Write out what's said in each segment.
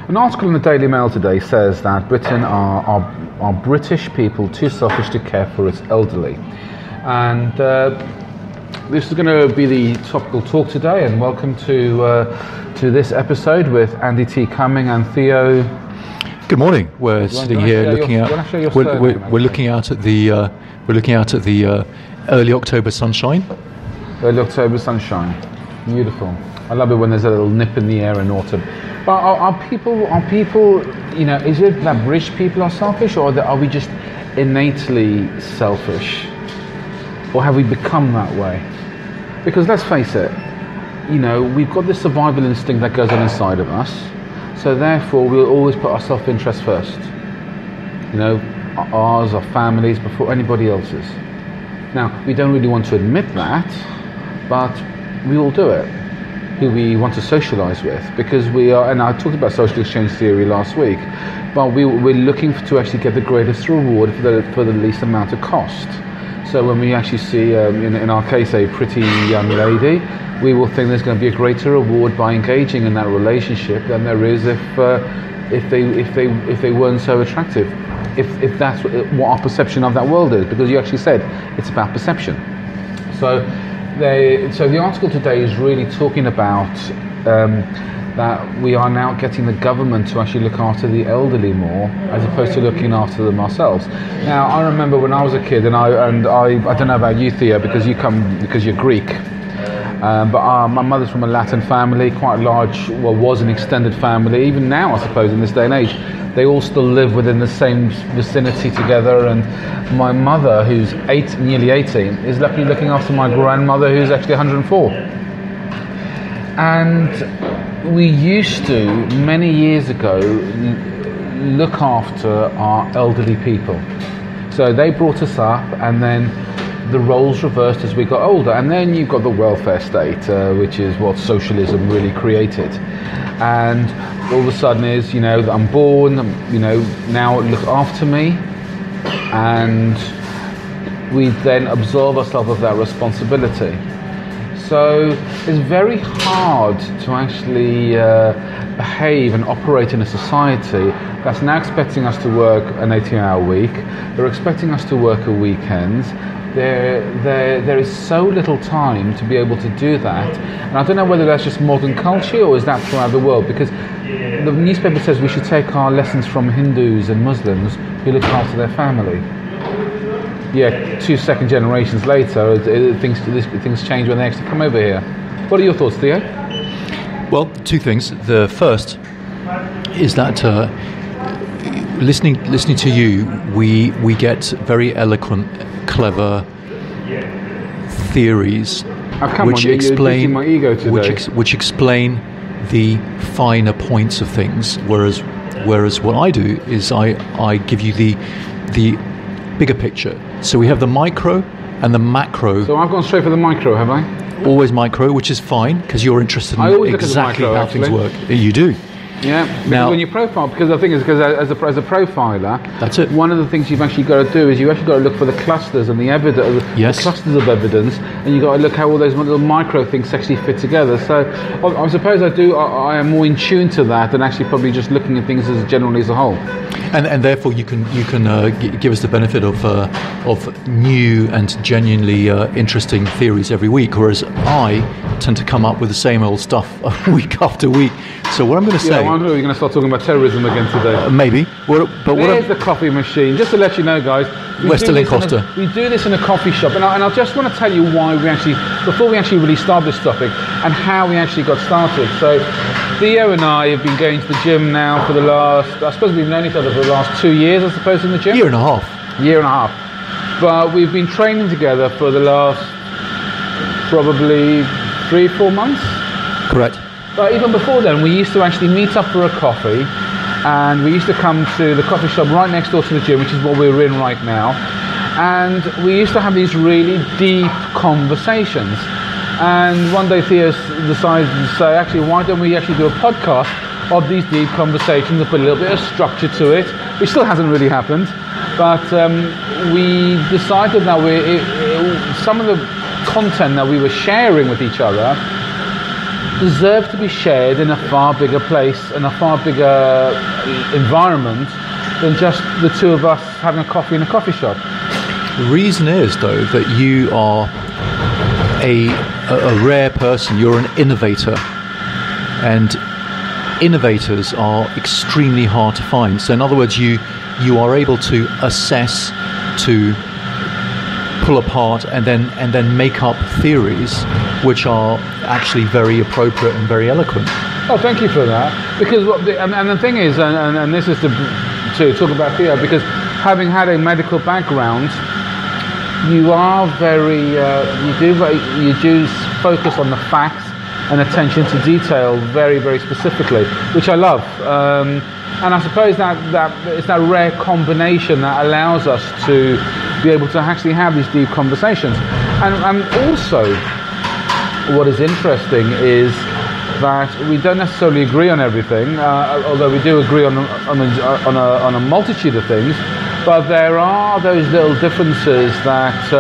An article in the Daily Mail today says that Britain are British people too selfish to care for its elderly. And this is going to be the topical talk today, and welcome to this episode with Andy T. Cumming and Theo. Good morning. We're sitting here looking out. We're looking out at the early October sunshine. Early October sunshine, beautiful. I love it when there's a little nip in the air in autumn. But are people? You know, is it that British people are selfish, or are we just innately selfish, or have we become that way? Because let's face it, you know, we've got this survival instinct that goes on inside of us. So therefore, we'll always put our self-interest first. You know, ours, our families, before anybody else's. Now, we don't really want to admit that, but we all do it. Who we want to socialise with, because we are, and I talked about social exchange theory last week, but we're looking to actually get the greatest reward for the least amount of cost. So when we actually see, in our case, a pretty young lady, we will think there's going to be a greater reward by engaging in that relationship than there is if they weren't so attractive. If that's what our perception of that world is, because you actually said it's about perception. So the article today is really talking about that we are now getting the government to actually look after the elderly more, as opposed to looking after them ourselves. Now, I remember when I was a kid, and I don't know about you, Theo, because you're Greek. But my mother's from a Latin family, quite large, was an extended family. Even now, I suppose, in this day and age, they all still live within the same vicinity together. And my mother, who's nearly 80, is luckily looking after my grandmother, who's actually 104. And we used to, many years ago, look after our elderly people. So they brought us up, and then the roles reversed as we got older, and then you've got the welfare state, which is what socialism really created. And all of a sudden is, you know, I'm born, you know, now look after me, and we then absolve ourselves of that responsibility. So it's very hard to actually behave and operate in a society that's now expecting us to work an 18-hour week. They're expecting us to work a weekend. There is so little time to be able to do that, and I don't know whether that's just modern culture or is that throughout the world, because the newspaper says we should take our lessons from Hindus and Muslims who look after their family. Yeah, 2 second generations later, things change when they actually come over here. What are your thoughts, Theo? Well, two things. The first is that listening to you, we get very eloquent, clever theories which explain my ego today. which explain the finer points of things, whereas what I do is I give you the bigger picture. So we have the micro and the macro. So I've gone straight for the micro, have I? Always micro, which is fine because you're interested in exactly how things work. You do. Yeah, because when you profile, because the thing is, because as a profiler, that's it. One of the things you've actually got to do is you actually got to look for the clusters and the evidence, the clusters of evidence, and you got to look how all those little micro things actually fit together. So I suppose I am more in tune to that than actually probably just looking at things as generally as a whole. And therefore you can give us the benefit of new and genuinely interesting theories every week, whereas I tend to come up with the same old stuff week after week. So what I'm going to say... I wonder if you're going to start talking about terrorism again today. Maybe. There's the coffee machine. Just to let you know, guys, we're still in Costa. We do this in a coffee shop, and I just want to tell you why before we actually really start this topic, and how we actually got started. So Theo and I have been going to the gym now for the last, I suppose we've known each other for the last 2 years, I suppose, in the gym? Year and a half. But we've been training together for the last probably 3-4 months. Correct. But even before then, we used to actually meet up for a coffee, and we used to come to the coffee shop right next door to the gym, which is what we're in right now, and we used to have these really deep conversations. And one day Theo decided to say, actually, why don't we actually do a podcast of these deep conversations and put a little bit of structure to it, which still hasn't really happened. But we decided that some of the content that we were sharing with each other deserve to be shared in a far bigger place, in a far bigger environment than just the two of us having a coffee in a coffee shop. The reason is, though, that you are a rare person. You're an innovator, and innovators are extremely hard to find. So in other words, you are able to assess, to pull apart, and then make up theories which are actually very appropriate and very eloquent. Oh, thank you for that. Because and the thing is, and this is to talk about Theo, because having had a medical background, you are very you do focus on the facts and attention to detail very, very specifically, which I love. And I suppose that it's that rare combination that allows us to be able to actually have these deep conversations. And also, what is interesting is that we don't necessarily agree on everything, although we do agree on a multitude of things. But there are those little differences that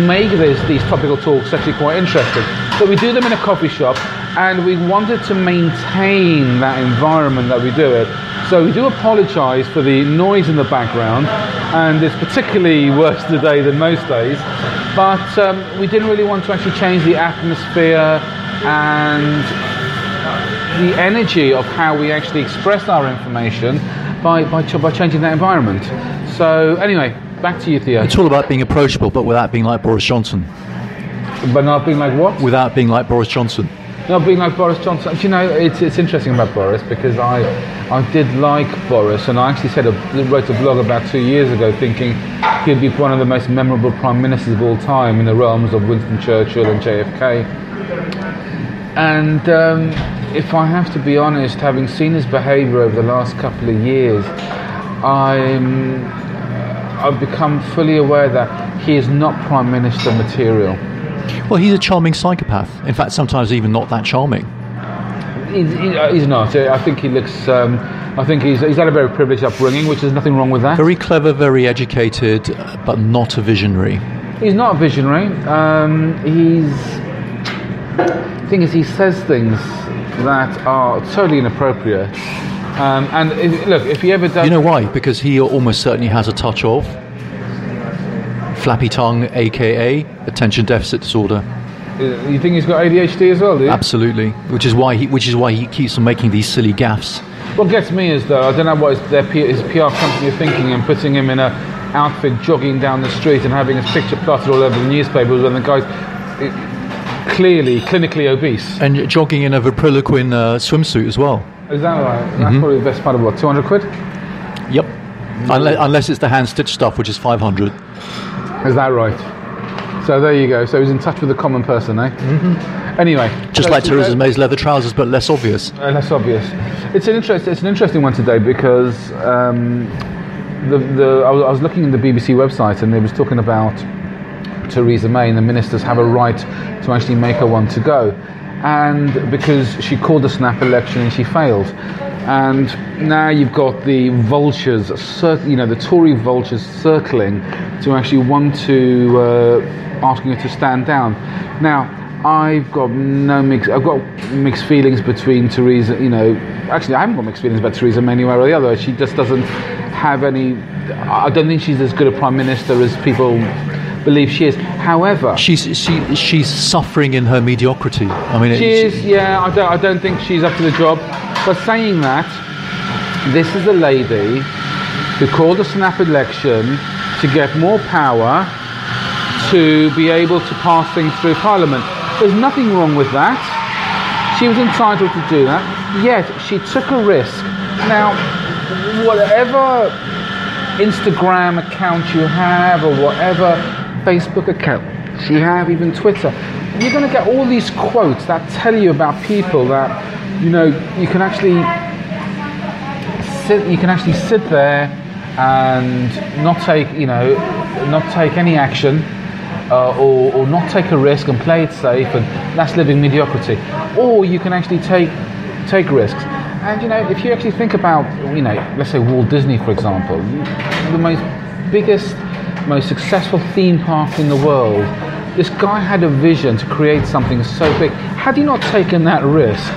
make these topical talks actually quite interesting. So we do them in a coffee shop, and we wanted to maintain that environment that we do it. So we do apologise for the noise in the background, and it's particularly worse today than most days. But we didn't really want to actually change the atmosphere and the energy of how we actually express our information by changing that environment. So anyway, back to you, Theo. It's all about being approachable, but without being like Boris Johnson. But not being like what? Without being like Boris Johnson. Not being like Boris Johnson. Do you know, it's interesting about Boris, because I did like Boris, and I actually wrote a blog about 2 years ago thinking he'd be one of the most memorable prime ministers of all time in the realms of Winston Churchill and JFK. And if I have to be honest, having seen his behaviour over the last couple of years, I've become fully aware that he is not prime minister material. Well, he's a charming psychopath. In fact, sometimes even not that charming. He's not. I think he looks. I think he's had a very privileged upbringing, which is nothing wrong with that. Very clever, very educated, but not a visionary. He's not a visionary. The thing is, he says things that are totally inappropriate. And if he ever does... You know why? Because he almost certainly has a touch of flappy tongue, aka attention deficit disorder. You think he's got ADHD as well, do you? Absolutely. Which is why he keeps on making these silly gaffes. What gets me is, though, I don't know what his PR company are thinking and putting him in an outfit jogging down the street and having his picture plotted all over the newspapers when the guy's clearly clinically obese. And jogging in a ventriloquin swimsuit as well. Is that right? Mm-hmm. That's probably the best part of what, 200 quid? Yep. Unless it's the hand-stitched stuff, which is 500. Is that right? So there you go. So he's in touch with the common person, eh? Mm-hmm. Anyway. Just like Theresa May's leather trousers, but less obvious. Less obvious. It's an interesting one today, because I was looking at the BBC website, and they was talking about Theresa May, and the ministers have a right to actually make her one to go. And because she called a snap election and she failed. And now you've got the vultures, the Tory vultures circling to actually want to asking her to stand down. Now, I've got mixed feelings between Theresa. Actually, I haven't got mixed feelings about Theresa May anywhere or the other. She just doesn't have any. I don't think she's as good a prime minister as people believe she is. However, she's suffering in her mediocrity. I mean, she is. Yeah, I don't think she's up to the job. But saying that, this is a lady who called a snap election to get more power to be able to pass things through Parliament. There's nothing wrong with that. She was entitled to do that. Yet she took a risk. Now, whatever Instagram account you have, or whatever Facebook account you have, even Twitter, you're going to get all these quotes that tell you about people that you can actually sit there and not take any action, or not take a risk and play it safe, and that's living mediocrity. Or you can actually take risks. And if you actually think about let's say Walt Disney, for example, the most successful theme park in the world, This guy had a vision to create something so big. Had he not taken that risk,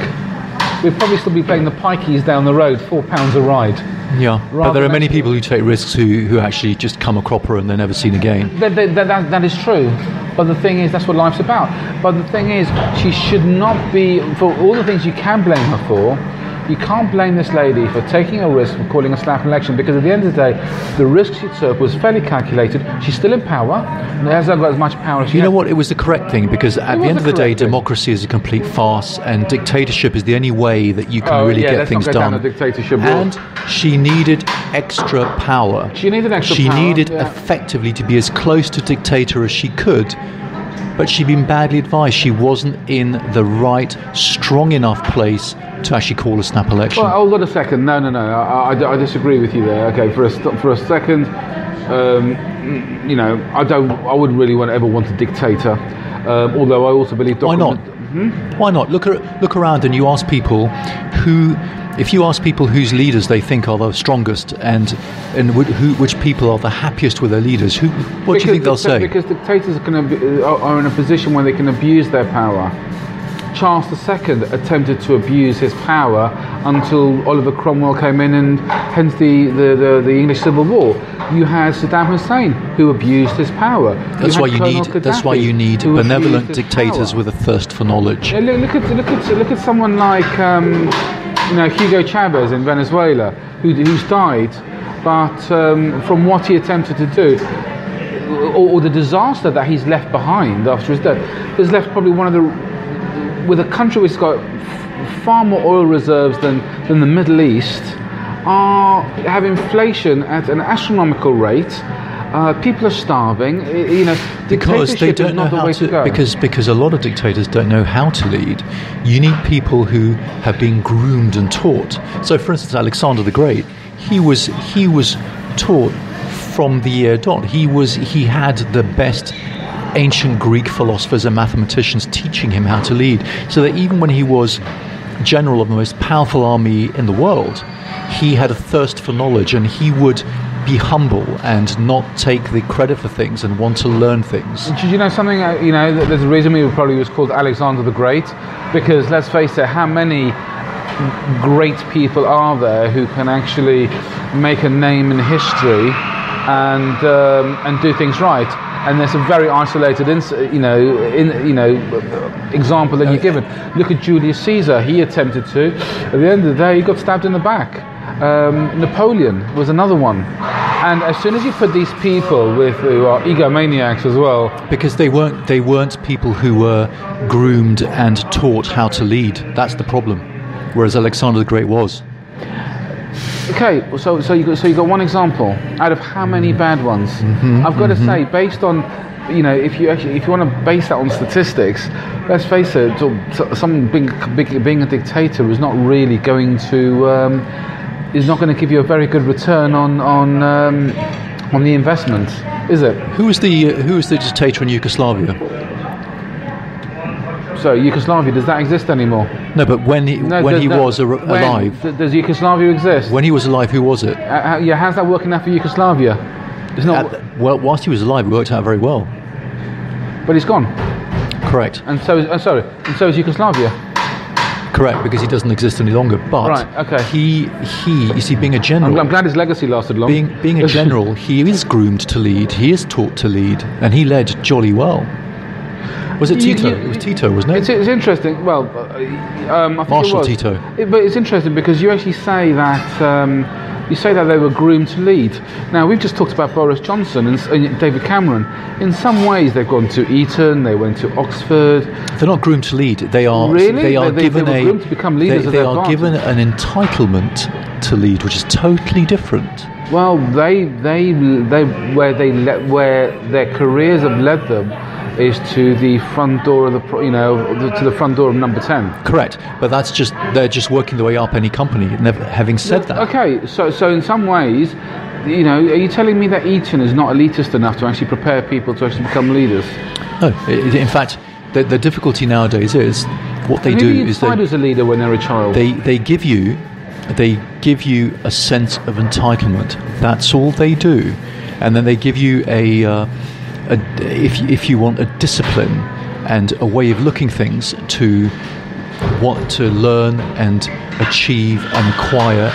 we'd probably still be playing the pikeys down the road, £4 a ride. Yeah, but there are many people who take risks who actually just come a cropper and they're never seen again. That is true. But the thing is, that's what life's about. But the thing is, she should not be, for all the things you can blame her for, you can't blame this lady for taking a risk of calling a snap election, because at the end of the day, the risk she took was fairly calculated. She's still in power, and hasn't got as much power as she You know what? It was the correct thing, because at the end of the day, democracy is a complete farce, and dictatorship is the only way that you can really get things done. And she needed extra power. She needed extra power. She needed effectively to be as close to dictator as she could. But she'd been badly advised. She wasn't in the right, strong enough place to actually call a snap election. Well, hold on a second. No. I disagree with you there. Okay, for a second, I wouldn't really ever want a dictator. Although I also believe. Why not? Why not? Look around and you ask people if you ask people whose leaders they think are the strongest and which people are the happiest with their leaders, what do you think they'll say? Because dictators are in a position where they can abuse their power. Charles II attempted to abuse his power until Oliver Cromwell came in, and hence the English Civil War. You had Saddam Hussein, who abused his power. That's why you need benevolent dictators with a thirst for knowledge. Yeah, look at someone like Hugo Chavez in Venezuela, who's died, but from what he attempted to do, or the disaster that he's left behind after his death, has left probably with a country which has got far more oil reserves than the Middle East, have inflation at an astronomical rate. People are starving. Because they don't know how to. Because a lot of dictators don't know how to lead. You need people who have been groomed and taught. So, for instance, Alexander the Great, he was taught from the year dot. He had the best ancient Greek philosophers and mathematicians teaching him how to lead, so that even when he was general of the most powerful army in the world, he had a thirst for knowledge, and he would be humble and not take the credit for things and want to learn things. Did you know something? There's a reason he probably was called Alexander the Great, because let's face it, how many great people are there who can actually make a name in history and do things right? And there's a very isolated, example that you're given. Look at Julius Caesar. He attempted to. At the end of the day, he got stabbed in the back. Napoleon was another one. And as soon as you put these people who are egomaniacs as well, because they weren't people who were groomed and taught how to lead. That's the problem. Whereas Alexander the Great was. Okay, so you got one example out of how many bad ones? I've got to say, based on, if you want to base that on statistics, let's face it, someone being a dictator is not really going to give you a very good return on the investment, is it? Who was the dictator in Yugoslavia? So Yugoslavia, does that exist anymore? No, but when he was alive. Does Yugoslavia exist? When he was alive, who was it? How's that working out for Yugoslavia? It's not. Whilst he was alive, it worked out very well. But he's gone. Correct. And so is Yugoslavia. Correct, because he doesn't exist any longer. But right, okay. He you see, being a general. I'm glad his legacy lasted long. Being a general, he is groomed to lead. He is taught to lead, and he led jolly well. Was it Tito? It was Tito, wasn't it? It's interesting. Well, I think Marshal it was. Tito. But it's interesting because you actually say that they were groomed to lead. Now, we've just talked about Boris Johnson and David Cameron. In some ways, they've gone to Eton, they went to Oxford. They're not groomed to lead. They are really? They are given they were groomed to become leaders. They are given an entitlement to lead, which is totally different. Well, where their careers have led them is to the front door of to the front door of number 10. Correct, but they're just working their way up any company. Never having said that. Okay, so in some ways, are you telling me that Eton is not elitist enough to actually prepare people to actually become leaders? No, in fact, the difficulty nowadays is what they do is they as a leader when they're a child. They give you a sense of entitlement. That's all they do, and then they give you if you want a discipline and a way of looking things to what to learn and achieve and acquire